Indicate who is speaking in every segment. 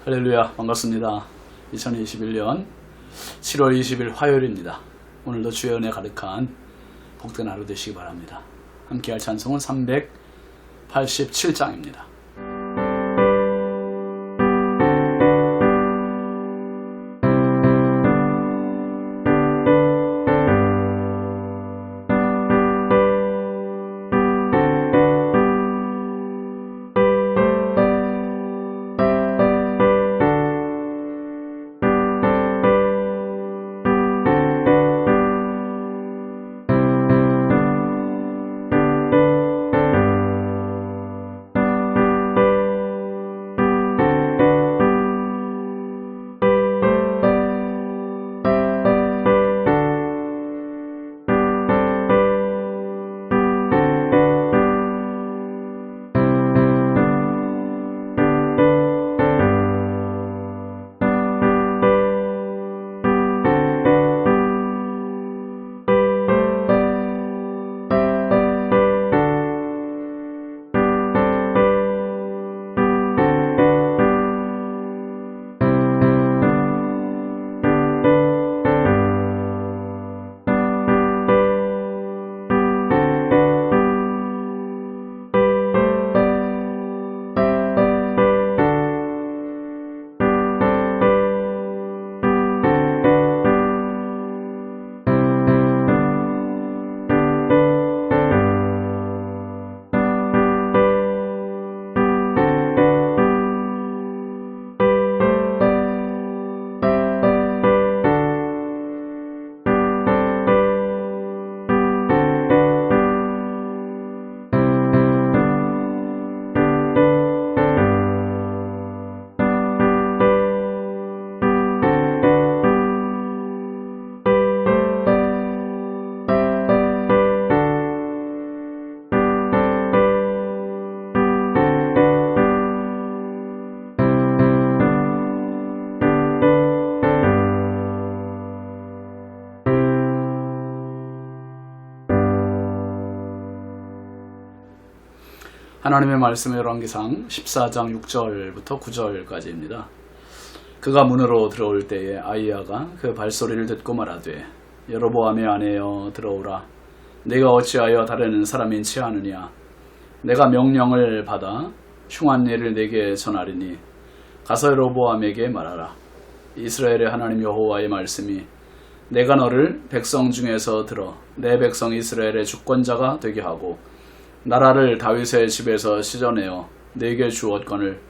Speaker 1: 할렐루야, 반갑습니다. 2021년 7월 20일 화요일입니다. 오늘도 주의 은혜 가득한 복된 하루 되시기 바랍니다. 함께할 찬송은 387장입니다. 하나님의 말씀의 열왕기상 14장 6절부터 9절까지입니다. 그가 문으로 들어올 때에 아이야가 그 발소리를 듣고 말하되 여로보암의 아내여 들어오라. 내가 어찌하여 다른 사람인치 아느냐. 내가 명령을 받아 흉한 일을 내게 전하리니 가서 여로보암에게 말하라. 이스라엘의 하나님 여호와의 말씀이 내가 너를 백성 중에서 들어 내 백성 이스라엘의 주권자가 되게 하고 나라를 다윗의 집에서 씻어내어 내게 주었거늘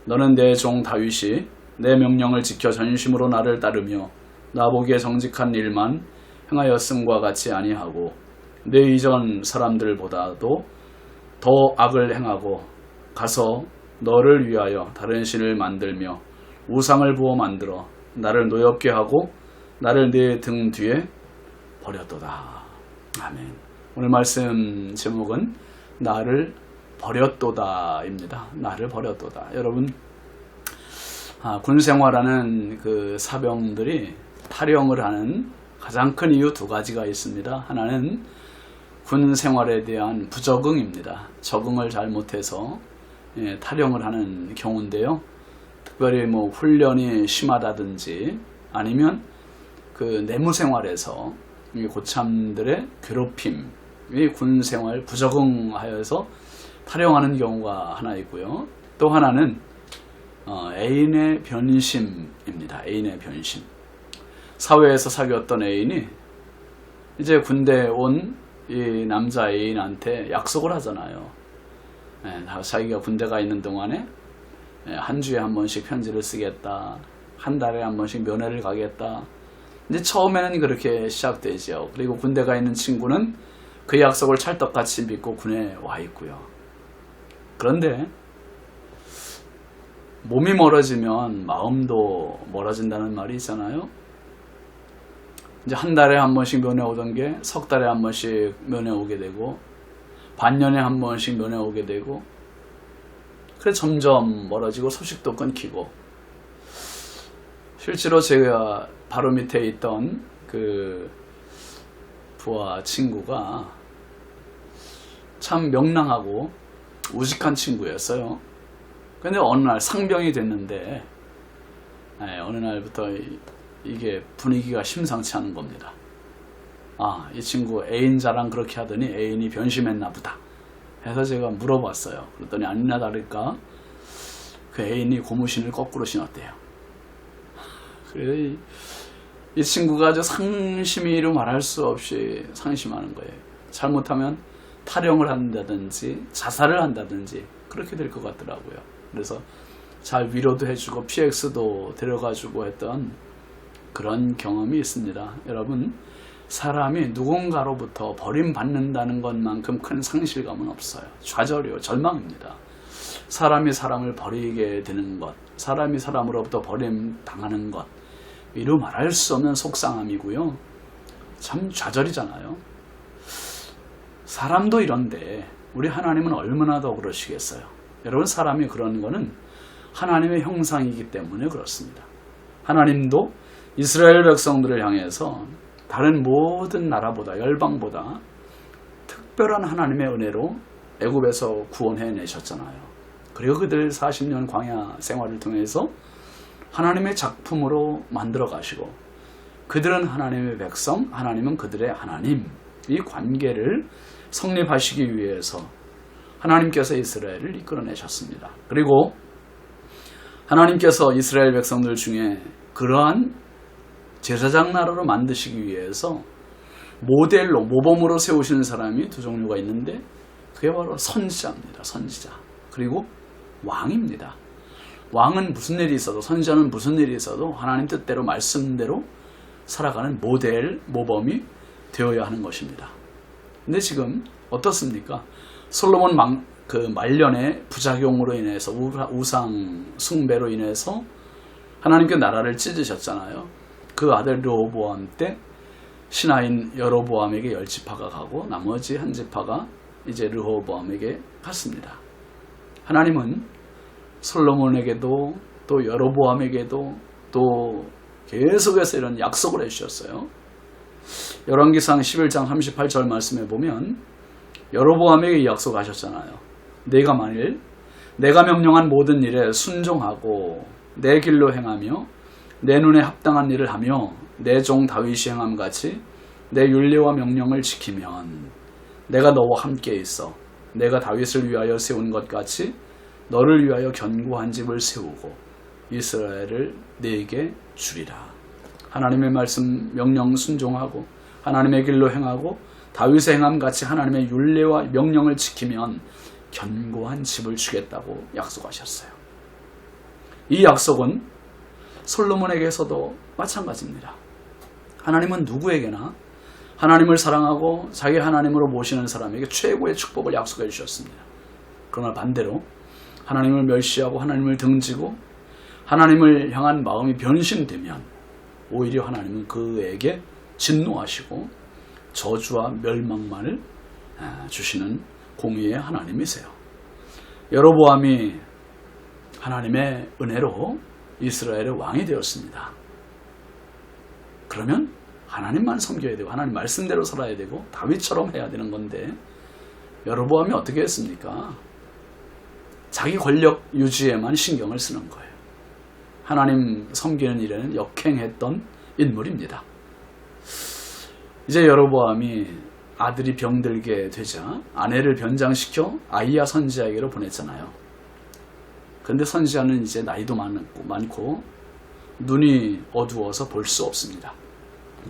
Speaker 1: 너는 내 종 다윗이 내 명령을 지켜 전심으로 나를 따르며 나 보기에 정직한 일만 행하였음과 같이 아니하고 내 이전 사람들보다도 더 악을 행하고 가서 너를 위하여 다른 신을 만들며 우상을 부어 만들어 나를 노엽게 하고 나를 내 등 뒤에 버렸도다. 아멘. 오늘 말씀 제목은 나를 버렸도다입니다. 나를 버렸도다. 여러분, 군 생활하는 그 사병들이 탈영을 하는 가장 큰 이유 두 가지가 있습니다. 하나는 군 생활에 대한 부적응입니다. 적응을 잘못해서 탈영을 하는 경우인데요. 특별히 뭐 훈련이 심하다든지 아니면 그 내무 생활에서 고참들의 괴롭힘, 군 생활 부적응하여서 탈영하는 경우가 하나 있고요. 또 하나는 애인의 변심입니다. 애인의 변심. 사회에서 사귀었던 애인이 이제 군대 온 이 남자 애인한테 약속을 하잖아요. 자기가 군대가 있는 동안에 한 주에 한 번씩 편지를 쓰겠다. 한 달에 한 번씩 면회를 가겠다. 이제 처음에는 그렇게 시작되죠. 그리고 군대가 있는 친구는 그 약속을 찰떡같이 믿고 군에 와 있고요. 그런데 몸이 멀어지면 마음도 멀어진다는 말이 있잖아요. 이제 한 달에 한 번씩 면회 오던 게 석 달에 한 번씩 면회 오게 되고 반년에 한 번씩 면회 오게 되고 그래 점점 멀어지고 소식도 끊기고 실제로 제가 바로 밑에 있던 그 부하 친구가 참 명랑하고 우직한 친구였어요. 근데 어느 날 상병이 됐는데 어느 날부터 이게 분위기가 심상치 않은 겁니다. 이 친구 애인 자랑 그렇게 하더니 애인이 변심했나 보다 해서 제가 물어봤어요. 그랬더니 아니나 다를까 그 애인이 고무신을 거꾸로 신었대요. 그래서 이 친구가 아주 상심이로 말할 수 없이 상심하는 거예요. 잘못하면 탈영을 한다든지 자살을 한다든지 그렇게 될 것 같더라고요. 그래서 잘 위로도 해주고 PX도 데려가주고 했던 그런 경험이 있습니다. 여러분, 사람이 누군가로부터 버림받는다는 것만큼 큰 상실감은 없어요. 좌절이요, 절망입니다. 사람이 사람을 버리게 되는 것, 사람이 사람으로부터 버림당하는 것, 이루 말할 수 없는 속상함이고요. 참 좌절이잖아요. 사람도 이런데 우리 하나님은 얼마나 더 그러시겠어요. 여러분, 사람이 그런 거는 하나님의 형상이기 때문에 그렇습니다. 하나님도 이스라엘 백성들을 향해서 다른 모든 나라보다, 열방보다 특별한 하나님의 은혜로 애굽에서 구원해내셨잖아요. 그리고 그들 40년 광야 생활을 통해서 하나님의 작품으로 만들어 가시고, 그들은 하나님의 백성, 하나님은 그들의 하나님, 이 관계를 성립하시기 위해서 하나님께서 이스라엘을 이끌어내셨습니다. 그리고 하나님께서 이스라엘 백성들 중에 그러한 제사장 나라로 만드시기 위해서 모델로, 모범으로 세우시는 사람이 두 종류가 있는데, 그게 바로 선지자입니다. 선지자. 그리고 왕입니다. 왕은 무슨 일이 있어도, 선지자는 무슨 일이 있어도 하나님 뜻대로, 말씀대로 살아가는 모델, 모범이 되어야 하는 것입니다. 근데 지금 어떻습니까? 솔로몬 말년의 부작용으로 인해서, 우상 숭배로 인해서 하나님께 나라를 찢으셨잖아요. 그 아들 르호보암 때 신하인 여로보암에게 10지파가 가고 나머지 1지파가 이제 르호보암에게 갔습니다. 하나님은 솔로몬에게도 또 여로보암에게도 또 계속해서 이런 약속을 해주셨어요. 열왕기상 11장 38절 말씀에 보면 여로보암에게 약속하셨잖아요. 내가 만일 내가 명령한 모든 일에 순종하고 내 길로 행하며 내 눈에 합당한 일을 하며 내 종 다윗이 행함 같이 내 율례와 명령을 지키면 내가 너와 함께 있어 내가 다윗을 위하여 세운 것 같이 너를 위하여 견고한 집을 세우고 이스라엘을 네게 주리라. 하나님의 말씀 명령 순종하고 하나님의 길로 행하고 다윗의 행함 같이 하나님의 율례와 명령을 지키면 견고한 집을 주겠다고 약속하셨어요. 이 약속은 솔로몬에게서도 마찬가지입니다. 하나님은 누구에게나 하나님을 사랑하고 자기 하나님으로 모시는 사람에게 최고의 축복을 약속해 주셨습니다. 그러나 반대로 하나님을 멸시하고 하나님을 등지고 하나님을 향한 마음이 변심되면 오히려 하나님은 그에게 진노하시고 저주와 멸망만을 주시는 공의의 하나님이세요. 여로보암이 하나님의 은혜로 이스라엘의 왕이 되었습니다. 그러면 하나님만 섬겨야 되고 하나님 말씀대로 살아야 되고 다윗처럼 해야 되는 건데, 여로보암이 어떻게 했습니까? 자기 권력 유지에만 신경을 쓰는 거예요. 하나님 섬기는 일에는 역행했던 인물입니다. 이제 여로보암이 아들이 병들게 되자 아내를 변장시켜 아이야 선지자에게로 보냈잖아요. 그런데 선지자는 이제 나이도 많고 눈이 어두워서 볼 수 없습니다.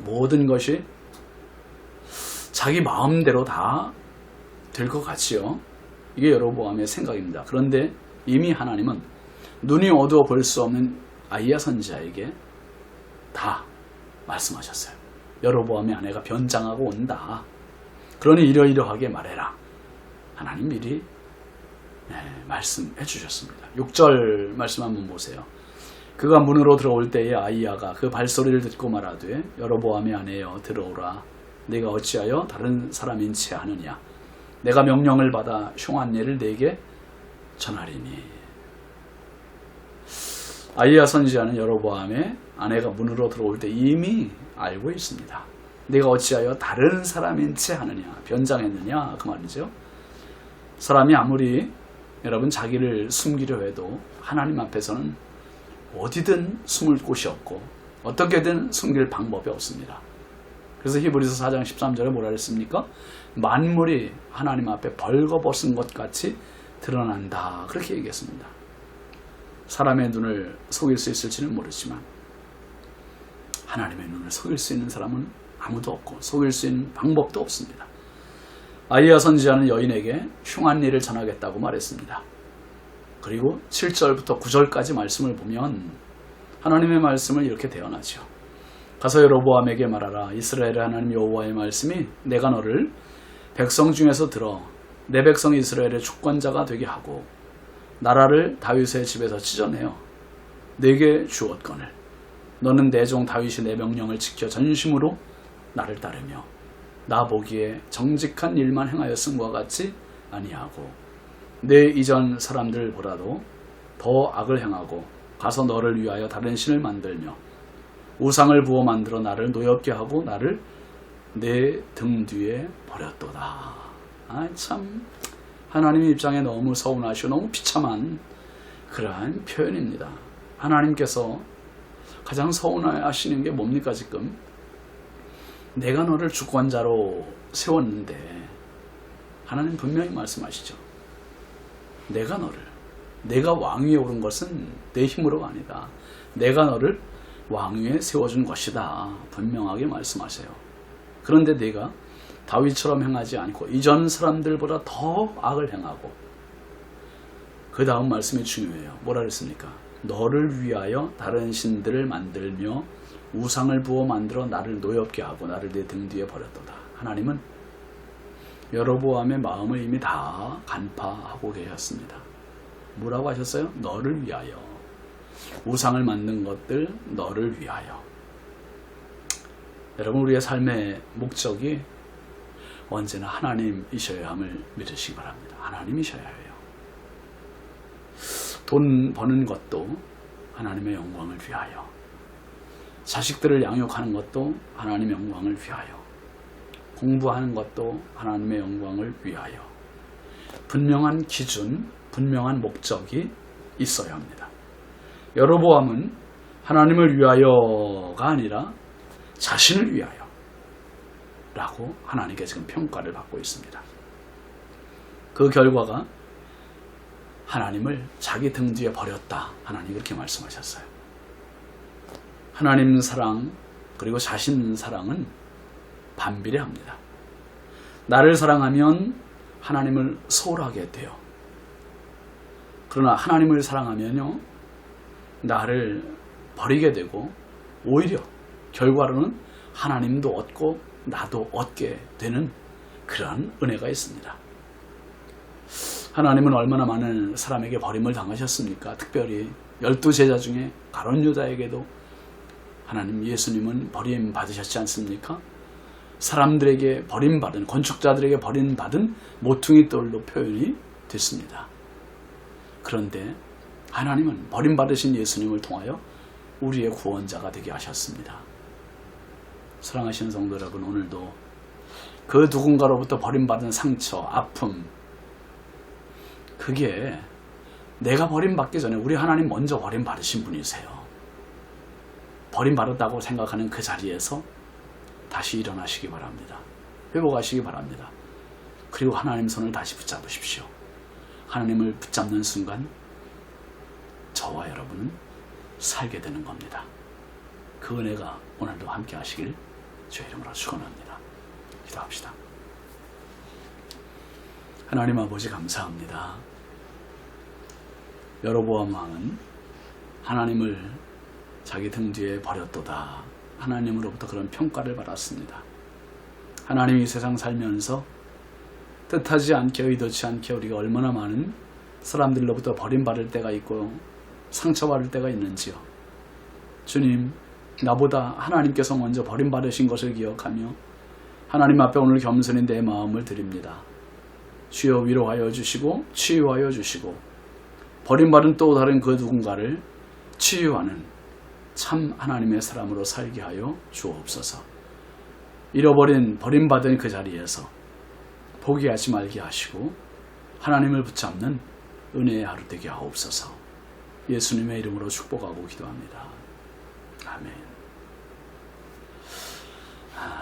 Speaker 1: 모든 것이 자기 마음대로 다 될 것 같지요. 이게 여로보암의 생각입니다. 그런데 이미 하나님은 눈이 어두워 볼 수 없는 아이야 선지자에게 다 말씀하셨어요. 여로보암의 아내가 변장하고 온다. 그러니 이러이러하게 말해라. 하나님 미리 말씀해 주셨습니다. 6절 말씀 한번 보세요. 그가 문으로 들어올 때에 아이야가 그 발소리를 듣고 말하되 여로보암의 아내여 들어오라. 네가 어찌하여 다른 사람인 채 하느냐. 내가 명령을 받아 흉한 예를 네게 전하리니. 아이야 선지자는 여로보암의 아내가 문으로 들어올 때 이미 알고 있습니다. 네가 어찌하여 다른 사람인 채 하느냐. 변장했느냐 그 말이죠. 사람이 아무리 여러분 자기를 숨기려 해도 하나님 앞에서는 어디든 숨을 곳이 없고 어떻게든 숨길 방법이 없습니다. 그래서 히브리서 4장 13절에 뭐라 그랬습니까? 만물이 하나님 앞에 벌거벗은 것 같이 드러난다. 그렇게 얘기했습니다. 사람의 눈을 속일 수 있을지는 모르지만 하나님의 눈을 속일 수 있는 사람은 아무도 없고 속일 수 있는 방법도 없습니다. 아이야 선지자는 여인에게 흉한 일을 전하겠다고 말했습니다. 그리고 7절부터 9절까지 말씀을 보면 하나님의 말씀을 이렇게 대언하죠. 가서 여로보암에게 말하라. 이스라엘의 하나님 여호와의 말씀이 내가 너를 백성 중에서 들어 내 백성 이스라엘의 주권자가 되게 하고 나라를 다윗의 집에서 찢어내어 내게 주었거늘 너는 내 종 다윗이 내 명령을 지켜 전심으로 나를 따르며 나 보기에 정직한 일만 행하였음과 같이 아니하고 내 이전 사람들보다도 더 악을 행하고 가서 너를 위하여 다른 신을 만들며 우상을 부어 만들어 나를 노엽게 하고 나를 내 등 뒤에 버렸도다. 참 하나님 입장에 너무 서운하시고 너무 비참한 그러한 표현입니다. 하나님께서 가장 서운하시는 게 뭡니까? 지금 내가 너를 주권자로 세웠는데 하나님 분명히 말씀하시죠. 내가 왕위에 오른 것은 내 힘으로가 아니다. 내가 너를 왕위에 세워준 것이다. 분명하게 말씀하세요. 그런데 내가 다윗처럼 행하지 않고 이전 사람들보다 더 악을 행하고 그 다음 말씀이 중요해요. 뭐라 그랬습니까? 너를 위하여 다른 신들을 만들며 우상을 부어 만들어 나를 노엽게 하고 나를 내 등 뒤에 버렸도다. 하나님은 여로보암의 마음을 이미 다 간파하고 계셨습니다. 뭐라고 하셨어요? 너를 위하여. 우상을 만든 것들 너를 위하여. 여러분 우리의 삶의 목적이 언제나 하나님이셔야 함을 믿으시기 바랍니다. 하나님이셔야 해요. 돈 버는 것도 하나님의 영광을 위하여. 자식들을 양육하는 것도 하나님의 영광을 위하여. 공부하는 것도 하나님의 영광을 위하여. 분명한 기준, 분명한 목적이 있어야 합니다. 여로보암은 하나님을 위하여가 아니라 자신을 위하여 라고 하나님께 지금 평가를 받고 있습니다. 그 결과가 하나님을 자기 등 뒤에 버렸다. 하나님 그렇게 말씀하셨어요. 하나님 사랑 그리고 자신 사랑은 반비례합니다. 나를 사랑하면 하나님을 소홀하게 돼요. 그러나 하나님을 사랑하면요 나를 버리게 되고 오히려 결과로는 하나님도 얻고 나도 얻게 되는 그런 은혜가 있습니다. 하나님은 얼마나 많은 사람에게 버림을 당하셨습니까? 특별히 12제자 중에 가룟 유다에게도 하나님 예수님은 버림받으셨지 않습니까? 사람들에게 버림받은, 건축자들에게 버림받은 모퉁이 돌로 표현이 됐습니다. 그런데 하나님은 버림받으신 예수님을 통하여 우리의 구원자가 되게 하셨습니다. 사랑하시는 성도 여러분, 오늘도 그 누군가로부터 버림받은 상처, 아픔, 그게 내가 버림받기 전에 우리 하나님 먼저 버림받으신 분이세요. 버림받았다고 생각하는 그 자리에서 다시 일어나시기 바랍니다. 회복하시기 바랍니다. 그리고 하나님 손을 다시 붙잡으십시오. 하나님을 붙잡는 순간 저와 여러분은 살게 되는 겁니다. 그 은혜가 오늘도 함께 하시길 주의 이름으로 축원합니다. 기도합시다. 하나님 아버지 감사합니다. 여로보암 왕은 하나님을 자기 등 뒤에 버렸도다. 하나님으로부터 그런 평가를 받았습니다. 하나님이 세상 살면서 뜻하지 않게 의도치 않게 우리가 얼마나 많은 사람들로부터 버림받을 때가 있고 상처받을 때가 있는지요. 주님, 나보다 하나님께서 먼저 버림받으신 것을 기억하며 하나님 앞에 오늘 겸손히 내 마음을 드립니다. 주여 위로하여 주시고 치유하여 주시고 버림받은 또 다른 그 누군가를 치유하는 참 하나님의 사람으로 살게 하여 주옵소서. 잃어버린 버림받은 그 자리에서 포기하지 말게 하시고 하나님을 붙잡는 은혜의 하루 되게 하옵소서. 예수님의 이름으로 축복하고 기도합니다. 아멘.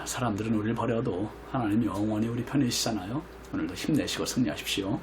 Speaker 1: 사람들은 우리를 버려도 하나님 영원히 우리 편이시잖아요. 오늘도 힘내시고 승리하십시오.